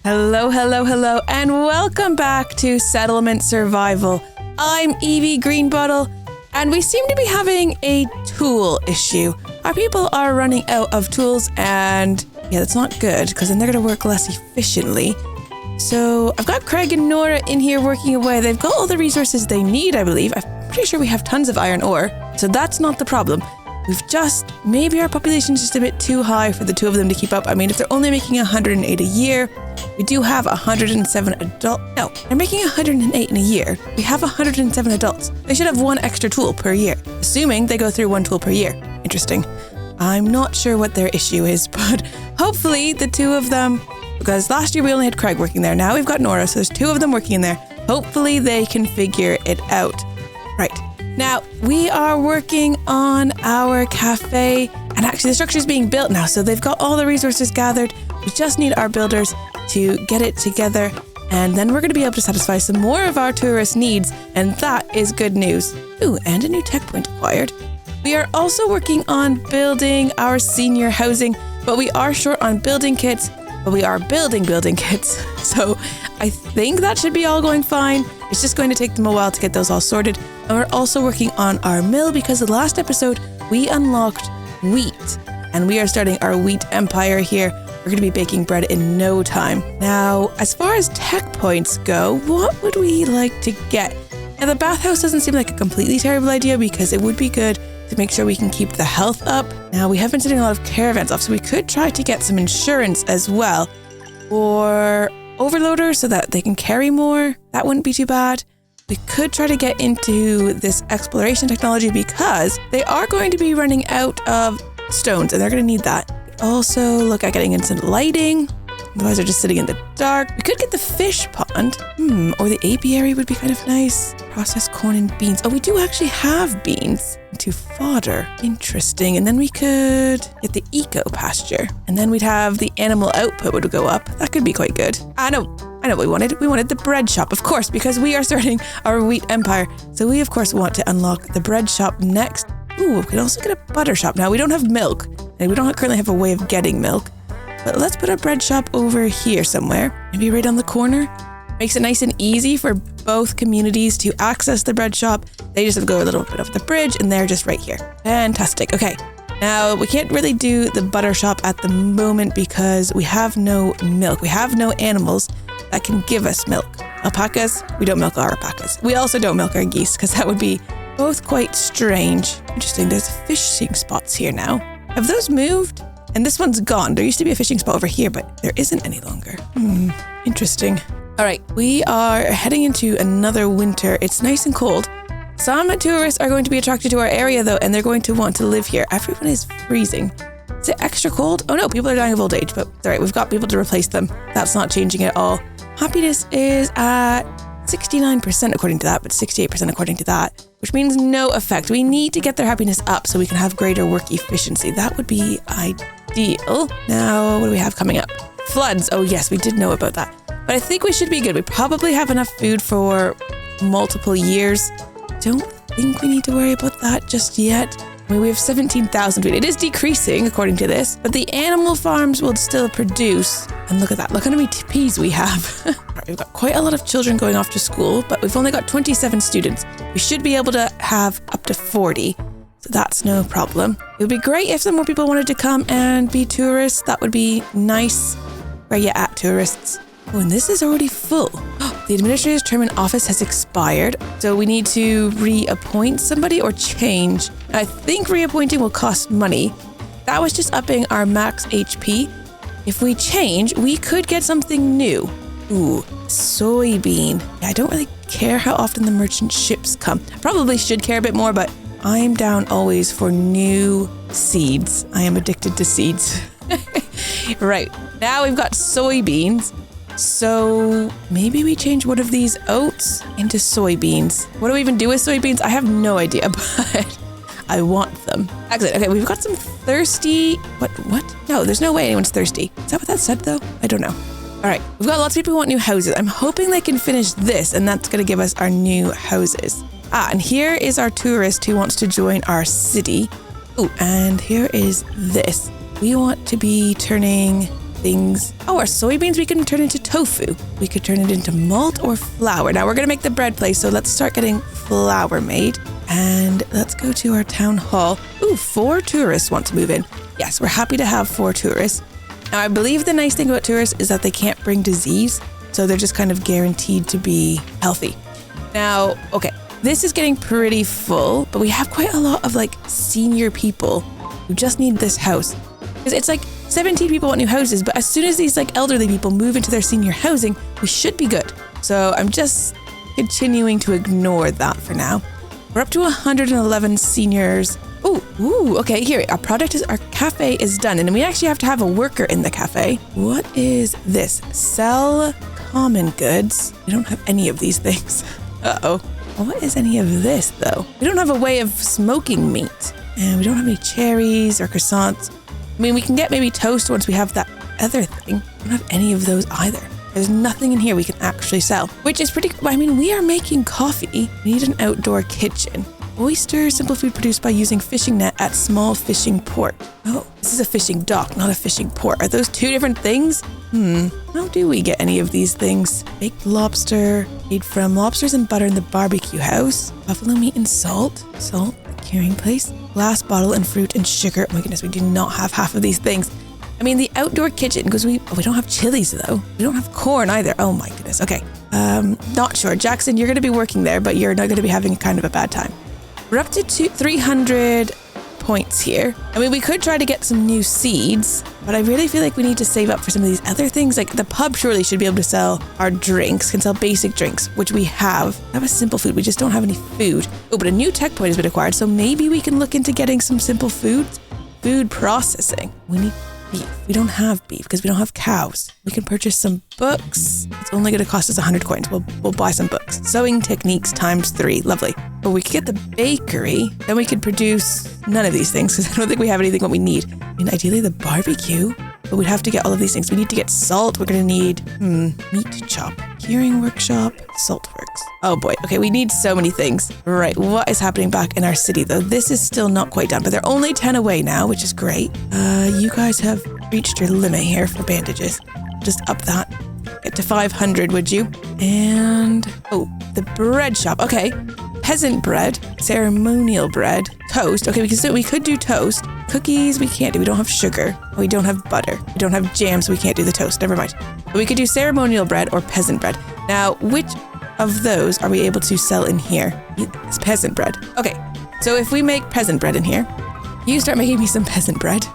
Hello, hello, hello, and welcome back to Settlement Survival. I'm Evie Greenbottle, and we seem to be having a tool issue. Our people are running out of tools, and yeah, that's not good, because then they're going to work less efficiently. So I've got Craig and Nora in here working away. They've got all the resources they need, I believe. I'm pretty sure we have tons of iron ore, so that's not the problem. Maybe our population's just a bit too high for the two of them to keep up. I mean, if they're only making 108 a year, we do have 107 adults. No, they're making 108 in a year. We have 107 adults. They should have one extra tool per year, assuming they go through one tool per year. Interesting. I'm not sure what their issue is, but hopefully the two of them, because last year we only had Craig working there. Now we've got Nora, so there's two of them working in there. Hopefully they can figure it out. Right. Now, we are working on our cafe, and actually the structure is being built now, so they've got all the resources gathered. We just need our builders to get it together, and then we're going to be able to satisfy some more of our tourist needs, and that is good news. Ooh, and a new tech point acquired. We are also working on building our senior housing, but we are short on building kits, but we are building kits. So I think that should be all going fine. It's just going to take them a while to get those all sorted. And we're also working on our mill because the last episode we unlocked wheat, and we are starting our wheat empire here. We're going to be baking bread in no time. Now, as far as tech points go, what would we like to get? Now, the bathhouse doesn't seem like a completely terrible idea because it would be good to make sure we can keep the health up. Now, we have been sending a lot of caravans off, so we could try to get some insurance as well, or overloader so that they can carry more. That wouldn't be too bad. We could try to get into this exploration technology because they are going to be running out of stones and they're going to need that. Also look at getting instant lighting. Otherwise they're just sitting in the dark. We could get the fish pond. Or the apiary would be kind of nice. Processed corn and beans. Oh, we do actually have beans to fodder. Interesting. And then we could get the eco pasture. And then we'd have the animal output would go up. That could be quite good. I know what we wanted. We wanted the bread shop, of course, because we are starting our wheat empire. So we, of course, want to unlock the bread shop next. Ooh, we can also get a butter shop. Now, we don't have milk, and we don't currently have a way of getting milk. But let's put a bread shop over here somewhere. Maybe right on the corner. Makes it nice and easy for both communities to access the bread shop. They just have to go a little bit over the bridge, and they're just right here. Fantastic. Okay. Now, we can't really do the butter shop at the moment because we have no milk. We have no animals that can give us milk. Alpacas, we don't milk our alpacas. We also don't milk our geese because that would be both quite strange. Interesting, there's fishing spots here now. Have those moved? And this one's gone. There used to be a fishing spot over here, but there isn't any longer. Interesting. All right, we are heading into another winter. It's nice and cold. Some tourists are going to be attracted to our area though, and they're going to want to live here. Everyone is freezing. Is it extra cold? Oh no, people are dying of old age, but it's all right, we've got people to replace them. That's not changing at all. Happiness is at 69% according to that, but 68% according to that, which means no effect. We need to get their happiness up so we can have greater work efficiency. That would be ideal. Now, what do we have coming up? Floods. Oh yes, we did know about that. But I think we should be good. We probably have enough food for multiple years. Don't think we need to worry about that just yet. I mean, we have 17,000 food. It is decreasing according to this, but the animal farms will still produce. And look at that. Look how many peas we have. Right, we've got quite a lot of children going off to school, but we've only got 27 students. We should be able to have up to 40. So that's no problem. It would be great if some more people wanted to come and be tourists. That would be nice. Where you at, tourists? Oh, and this is already full. The administrator's term in office has expired, so we need to reappoint somebody or change. I think reappointing will cost money. That was just upping our max HP. If we change, we could get something new. Ooh, soybean. I don't really care how often the merchant ships come. I probably should care a bit more, but I'm down always for new seeds. I am addicted to seeds. Right, now we've got soybeans. So maybe we change one of these oats into soybeans. What do we even do with soybeans? I have no idea, but I want them. Excellent. Okay, we've got some thirsty... What? No, there's no way anyone's thirsty. Is that what that said, though? I don't know. All right, we've got lots of people who want new houses. I'm hoping they can finish this, and that's going to give us our new houses. And here is our tourist who wants to join our city. Oh, and here is this. We want to be turning things. Oh, our soybeans we can turn into tofu. We could turn it into malt or flour. Now we're going to make the bread place, so let's start getting flour made. And let's go to our town hall. Ooh, 4 tourists want to move in. Yes, we're happy to have 4 tourists. Now, I believe the nice thing about tourists is that they can't bring disease, so they're just kind of guaranteed to be healthy. Now, okay, this is getting pretty full, but we have quite a lot of like senior people who just need this house. Because it's like 17 people want new houses, but as soon as these like elderly people move into their senior housing, we should be good. So I'm just continuing to ignore that for now. We're up to 111 seniors. Ooh, okay, here, our cafe is done. And we actually have to have a worker in the cafe. What is this? Sell common goods. We don't have any of these things. Uh-oh. What is any of this, though? We don't have a way of smoking meat. And we don't have any cherries or croissants. I mean, we can get maybe toast once we have that other thing. We don't have any of those either. There's nothing in here we can actually sell, which is pretty, I mean, we are making coffee. We need an outdoor kitchen. Oyster, simple food produced by using fishing net at small fishing port. Oh, this is a fishing dock, not a fishing port. Are those 2 different things? How do we get any of these things? Baked lobster, made from lobsters and butter in the barbecue house. Buffalo meat and salt, curing place. Glass bottle and fruit and sugar. Oh my goodness, we do not have half of these things. I mean, the outdoor kitchen, because we don't have chilies though. We don't have corn either. Oh my goodness. Okay. Not sure. Jackson, you're going to be working there, but you're not going to be having kind of a bad time. We're up to 300 points here. I mean, we could try to get some new seeds, but I really feel like we need to save up for some of these other things. Like the pub surely should be able to sell our drinks, can sell basic drinks, which we have. Have a simple food. We just don't have any food. Oh, but a new tech point has been acquired, so maybe we can look into getting some simple foods. Food processing. We need beef. We don't have beef because we don't have cows. We can purchase some books. It's only going to cost us 100 coins. We'll buy some books. Sewing techniques ×3. Lovely. But we could get the bakery. Then we could produce none of these things because I don't think we have anything what we need. I mean, ideally the barbecue, but we'd have to get all of these things. We need to get salt. We're going to need meat chop, curing workshop, salt works. Oh boy. Okay, we need so many things. Right, what is happening back in our city though? This is still not quite done, but they're only 10 away now, which is great. You guys have reached your limit here for bandages. Just up that. Get to 500, would you? And, the bread shop. Okay. Peasant bread, ceremonial bread, toast. Okay, we could do toast. Cookies, we can't do. We don't have sugar. We don't have butter. We don't have jam, so we can't do the toast. Never mind. But we could do ceremonial bread or peasant bread. Now, which of those are we able to sell in here? It's peasant bread. Okay, so if we make peasant bread in here, you start making me some peasant bread.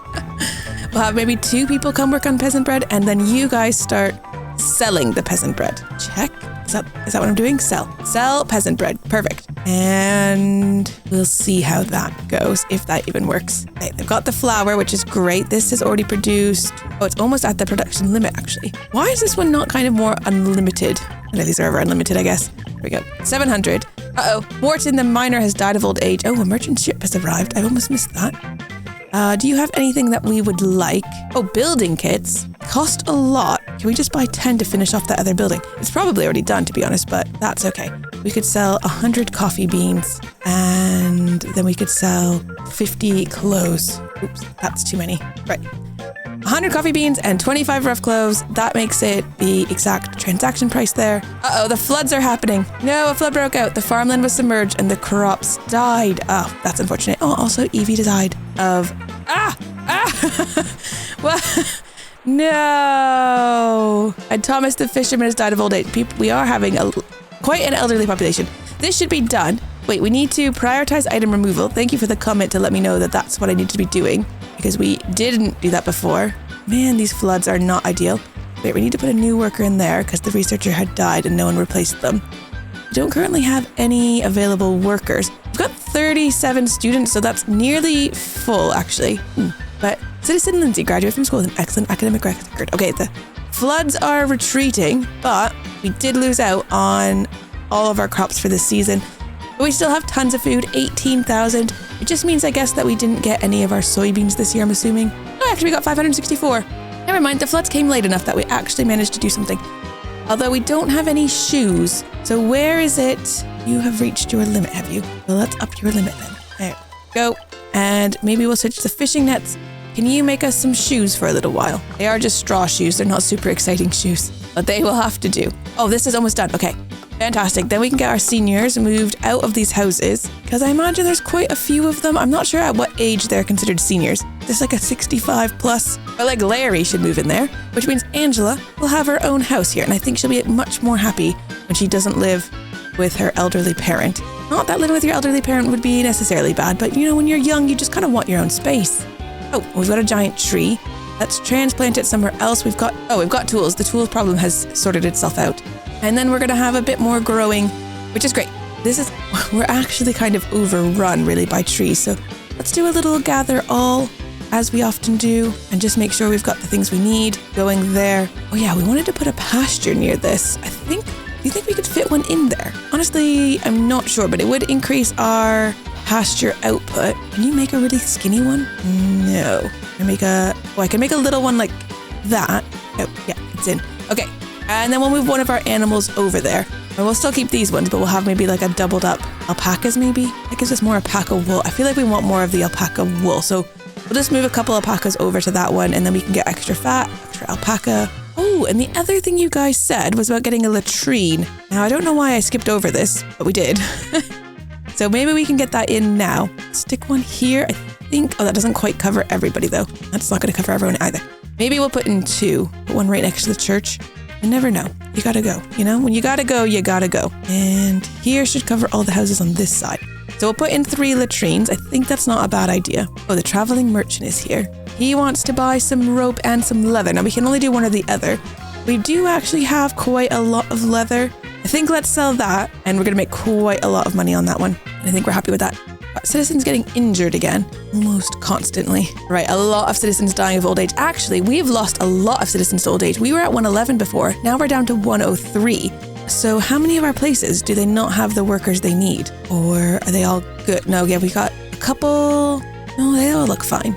We'll have maybe 2 people come work on peasant bread, and then you guys start selling the peasant bread. Check. Is that what I'm doing? Sell peasant bread. Perfect. And we'll see how that goes, if that even works. Okay, they've got the flour, which is great. This is already produced. Oh, it's almost at the production limit, actually. Why is this one not kind of more unlimited? No, these are ever unlimited, I guess. Here we go. 700. Uh-oh. Morton the miner has died of old age. Oh, a merchant ship has arrived. I almost missed that. Do you have anything that we would like? Oh, building kits. Cost a lot. Can we just buy 10 to finish off that other building? It's probably already done, to be honest, but that's okay. We could sell 100 coffee beans and then we could sell 50 clothes. Oops, that's too many. Right. 100 coffee beans and 25 rough clothes. That makes it the exact transaction price there. Uh-oh, the floods are happening. No, a flood broke out. The farmland was submerged and the crops died. Oh, that's unfortunate. Oh, also Evie died of... Well, no. And Thomas the fisherman has died of old age. We are having quite an elderly population. This should be done. Wait, we need to prioritize item removal. Thank you for the comment to let me know that that's what I need to be doing, because we didn't do that before. Man, these floods are not ideal. Wait, we need to put a new worker in there because the researcher had died and no one replaced them. We don't currently have any available workers. We've got 37 students, so that's nearly full, actually. But Citizen Lindsay, graduate from school with an excellent academic record. Okay, the floods are retreating, but we did lose out on all of our crops for this season. But we still have tons of food, 18,000. It just means, I guess, that we didn't get any of our soybeans this year, I'm assuming. Oh, actually, we got 564. Never mind, the floods came late enough that we actually managed to do something. Although we don't have any shoes. So where is it? You have reached your limit, have you? Well, let's up your limit then. There we go. And maybe we'll switch to fishing nets can you make us some shoes for a little while? They are just straw shoes. They're not super exciting shoes, but they will have to do. Oh, this is almost done. Okay, fantastic. Then we can get our seniors moved out of these houses because I imagine there's quite a few of them. I'm not sure at what age they're considered seniors. There's like a 65 plus, but like Larry should move in there, which means Angela will have her own house here. And I think she'll be much more happy when she doesn't live with her elderly parent. Not that living with your elderly parent would be necessarily bad, but you know, when you're young, you just kind of want your own space. Oh, we've got a giant tree. Let's transplant it somewhere else. We've got tools. The tools problem has sorted itself out. And then we're going to have a bit more growing, which is great. We're actually kind of overrun really by trees. So let's do a little gather all as we often do and just make sure we've got the things we need going there. Oh yeah, we wanted to put a pasture near this. Do you think we could fit one in there? Honestly, I'm not sure, but it would increase our pasture output. Can you make a really skinny one? No. I can make a little one like that. Oh, yeah, it's in. Okay. And then we'll move one of our animals over there. And we'll still keep these ones, but we'll have maybe like a doubled up alpacas maybe. That gives us more alpaca wool. I feel like we want more of the alpaca wool. So we'll just move a couple alpacas over to that one and then we can get extra fat, extra alpaca. Oh, and the other thing you guys said was about getting a latrine. Now, I don't know why I skipped over this, but we did. So maybe we can get that in now. Stick one here, I think. Oh, that doesn't quite cover everybody though. That's not going to cover everyone either. Maybe we'll put in 2. Put one right next to the church. You never know. You gotta go. You know, when you gotta go, you gotta go. And here should cover all the houses on this side. So we'll put in 3 latrines. I think that's not a bad idea. Oh, the traveling merchant is here. He wants to buy some rope and some leather. Now we can only do one or the other. We do actually have quite a lot of leather. I think let's sell that and we're going to make quite a lot of money on that one. And I think we're happy with that. Citizens getting injured again, almost constantly. Right, a lot of citizens dying of old age. Actually, we've lost a lot of citizens to old age. We were at 111 before. Now we're down to 103. So how many of our places do they not have the workers they need? Or are they all good? No, yeah, we got a couple. No, they all look fine.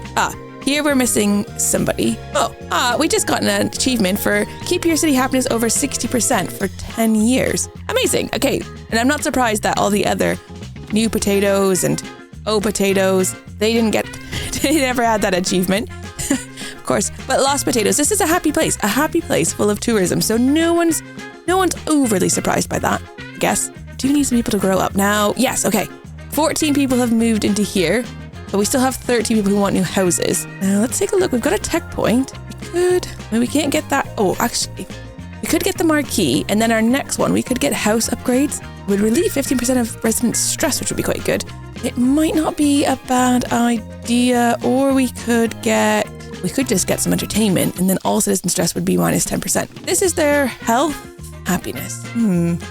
Here we're missing somebody. We just got an achievement for keep your city happiness over 60% for 10 years. Amazing. Okay. And I'm not surprised that all the other new potatoes and potatoes, they never had that achievement. Of course, but lost potatoes. This is a happy place full of tourism. So no one's overly surprised by that, I guess. Do need some people to grow up now. Yes. Okay. 14 people have moved into here. But we still have 30 people who want new houses. Now let's take a look. We've got a tech point. We can't get that. Oh, actually, we could get the marquee. And then our next one, we could get house upgrades. It would relieve 15% of resident stress, which would be quite good. It might not be a bad idea. Or we could just get some entertainment. And then all citizen stress would be minus 10%. This is their health. Happiness.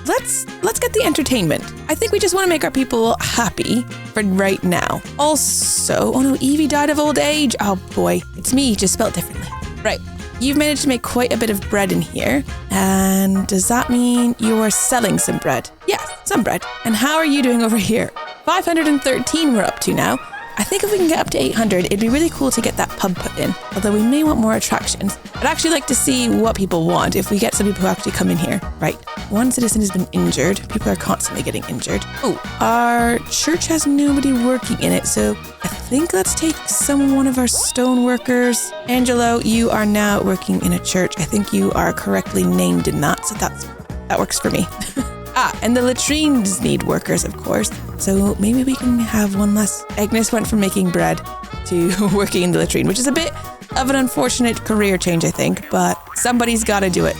Let's get the entertainment. I think we just want to make our people happy for right now. Also, oh no, Evie died of old age. Oh boy, it's me, just spelled differently. Right, you've managed to make quite a bit of bread in here. And does that mean you're selling some bread? Yes, some bread. And how are you doing over here? 513 we're up to now. I think if we can get up to 800, it'd be really cool to get that pub put in. Although we may want more attractions. I'd actually like to see what people want if we get some people who actually come in here. Right. One citizen has been injured. People are constantly getting injured. Oh, our church has nobody working in it. So I think let's take one of our stone workers. Angelo, you are now working in a church. I think you are correctly named in that. So that works for me. And the latrines need workers, of course. So maybe we can have one less. Agnes went from making bread to working in the latrine, which is a bit of an unfortunate career change, I think, but somebody's got to do it.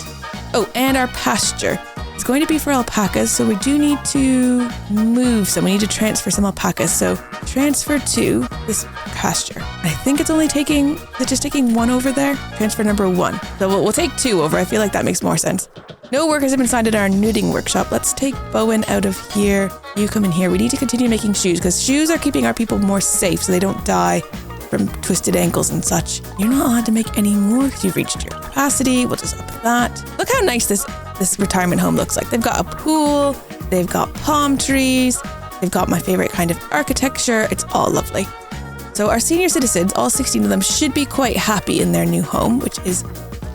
Oh, and our pasture. It's going to be for alpacas, so we do need to move some. We need to transfer some alpacas. So transfer to this pasture. I think it's only taking one over there. Transfer number 1. So we'll take 2 over. I feel like that makes more sense. No workers have been signed at our knitting workshop. Let's take Bowen out of here. You come in here. We need to continue making shoes because shoes are keeping our people more safe so they don't die from twisted ankles and such. You're not allowed to make any more because you've reached your capacity. We'll just up that. Look how nice this retirement home looks like. They've got a pool. They've got palm trees. They've got my favorite kind of architecture. It's all lovely. So our senior citizens, all 16 of them, should be quite happy in their new home, which is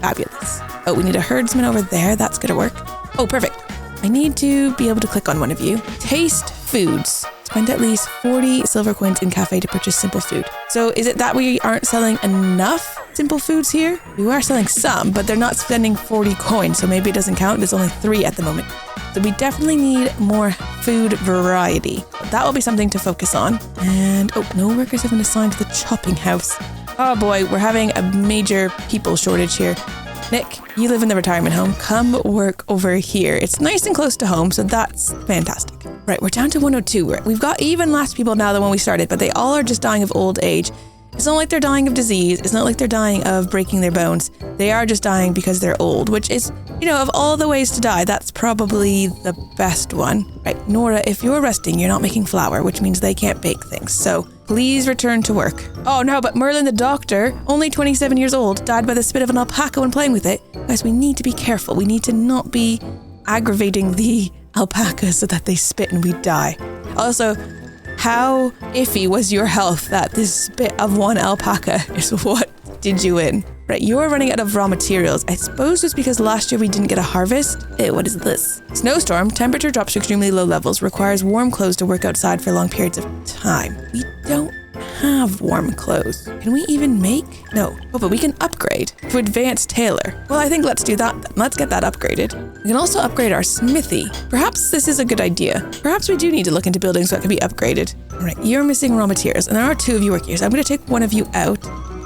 fabulous. Oh, we need a herdsman over there. That's going to work. Oh, perfect. I need to be able to click on one of you. Taste foods. spend at least 40 silver coins in cafe to purchase simple food. So is it that we aren't selling enough simple foods here? We are selling some, but they're not spending 40 coins, so maybe it doesn't count. There's only 3 at the moment. So we definitely need more food variety. That will be something to focus on. And no workers have been assigned to the chopping house. Oh boy, we're having a major people shortage here. Nick, you live in the retirement home. Come work over here. It's nice and close to home, so that's fantastic. Right, we're down to 102. We've got even less people now than when we started, but they all are just dying of old age. It's not like they're dying of disease. It's not like they're dying of breaking their bones. They are just dying because they're old, which is, of all the ways to die, that's probably the best one. Right, Nora, if you're resting, you're not making flour, which means they can't bake things. So please return to work. Oh no, but Merlin the doctor, only 27 years old, died by the spit of an alpaca when playing with it. Guys, we need to be careful. We need to not be aggravating the alpacas so that they spit and we die. Also, how iffy was your health that this spit of one alpaca is what did you in? Right, you're running out of raw materials. I suppose it's because last year we didn't get a harvest. Ew, what is this? Snowstorm, temperature drops to extremely low levels, requires warm clothes to work outside for long periods of time. We don't have warm clothes. Can we even make? No. Oh, but we can upgrade to advanced tailor. Well, I think let's do that then. Let's get that upgraded. We can also upgrade our smithy. Perhaps this is a good idea. Perhaps we do need to look into buildings so it can be upgraded. All right, you're missing raw materials, and there are 2 of you working here, so I'm going to take one of you out.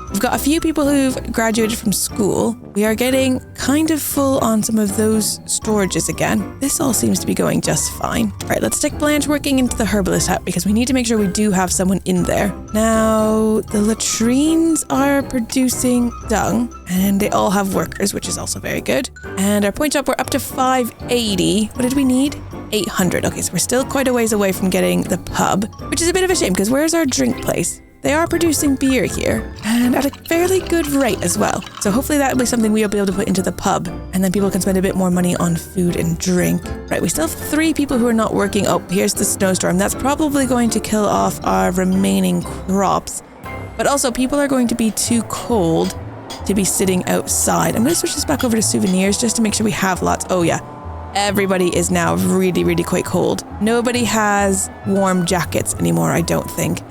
We've got a few people who've graduated from school. We are getting kind of full on some of those storages again. This all seems to be going just fine. All right, let's stick Blanche working into the herbalist hut because we need to make sure we do have someone in there. Now, the latrines are producing dung and they all have workers, which is also very good. And our point shop, we're up to 580. What did we need? 800. Okay, so we're still quite a ways away from getting the pub, which is a bit of a shame because where's our drink place? They are producing beer here, and at a fairly good rate as well. So hopefully that will be something we'll be able to put into the pub, and then people can spend a bit more money on food and drink. Right, we still have 3 people who are not working. Oh, here's the snowstorm. That's probably going to kill off our remaining crops. But also, people are going to be too cold to be sitting outside. I'm going to switch this back over to souvenirs just to make sure we have lots. Oh yeah, everybody is now really, really quite cold. Nobody has warm jackets anymore, I don't think.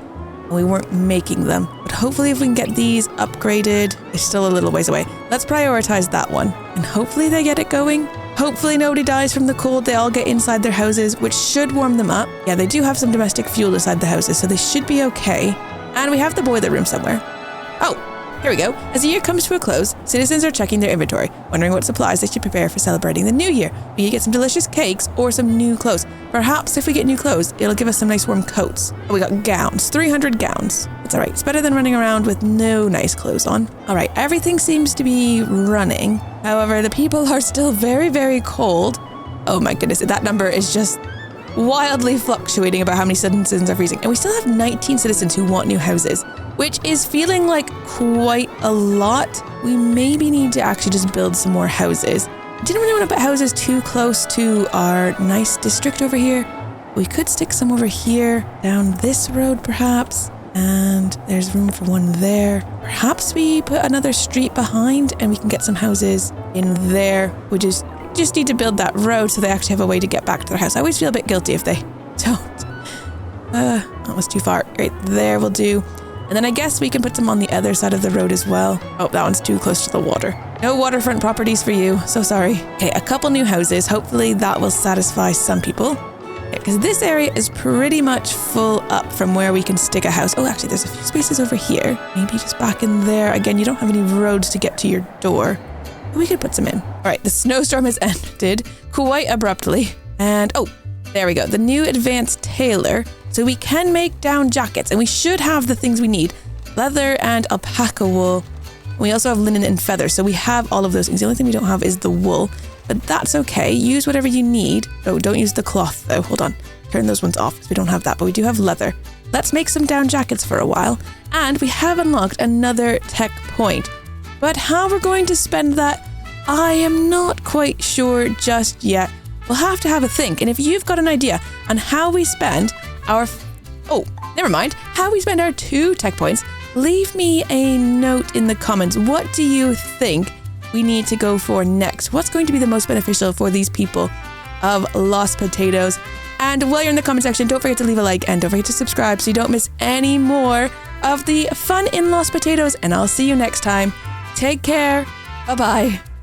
We weren't making them, but hopefully if we can get these upgraded, it's still a little ways away. Let's prioritize that one, and hopefully they get it going. Hopefully nobody dies from the cold. They all get inside their houses, which should warm them up. Yeah, they do have some domestic fuel inside the houses, so they should be okay. And we have the boiler room somewhere. Oh, here we go. As the year comes to a close, citizens are checking their inventory, wondering what supplies they should prepare for celebrating the new year. We could get some delicious cakes or some new clothes. Perhaps if we get new clothes, it'll give us some nice warm coats. Oh, we got gowns, 300 gowns. It's all right. It's better than running around with no nice clothes on. All right, everything seems to be running. However, the people are still very, very cold. Oh my goodness, that number is just wildly fluctuating about how many citizens are freezing. And we still have 19 citizens who want new houses, which is feeling like quite a lot. We maybe need to actually just build some more houses. Didn't really want to put houses too close to our nice district over here. We could stick some over here, down this road perhaps, and there's room for one there. Perhaps we put another street behind and we can get some houses in there. We just need to build that road so they actually have a way to get back to their house. I always feel a bit guilty if they don't. That was too far. Right there will do. And then I guess we can put them on the other side of the road as well. Oh, that one's too close to the water. No waterfront properties for you. So sorry. Okay, a couple new houses. Hopefully that will satisfy some people. Because this area is pretty much full up from where we can stick a house. Oh, actually, there's a few spaces over here. Maybe just back in there. Again, you don't have any roads to get to your door. We could put some in. All right, the snowstorm has ended quite abruptly. And, oh, there we go. The new advanced tailor. So we can make down jackets, and we should have the things we need. Leather and alpaca wool. We also have linen and feather, so we have all of those things. The only thing we don't have is the wool, but that's okay. Use whatever you need. Oh, don't use the cloth, though. Hold on. Turn those ones off, because we don't have that, but we do have leather. Let's make some down jackets for a while. And we have unlocked another tech point. But how we're going to spend that, I am not quite sure just yet. We'll have to have a think, and if you've got an idea on how we spend our... how we spend our 2 tech points, leave me a note in the comments. What do you think we need to go for next? What's going to be the most beneficial for these people of Los Potatoes? And while you're in the comment section, don't forget to leave a like and don't forget to subscribe so you don't miss any more of the fun in Lost Potatoes. And I'll see you next time. Take care. Bye-bye.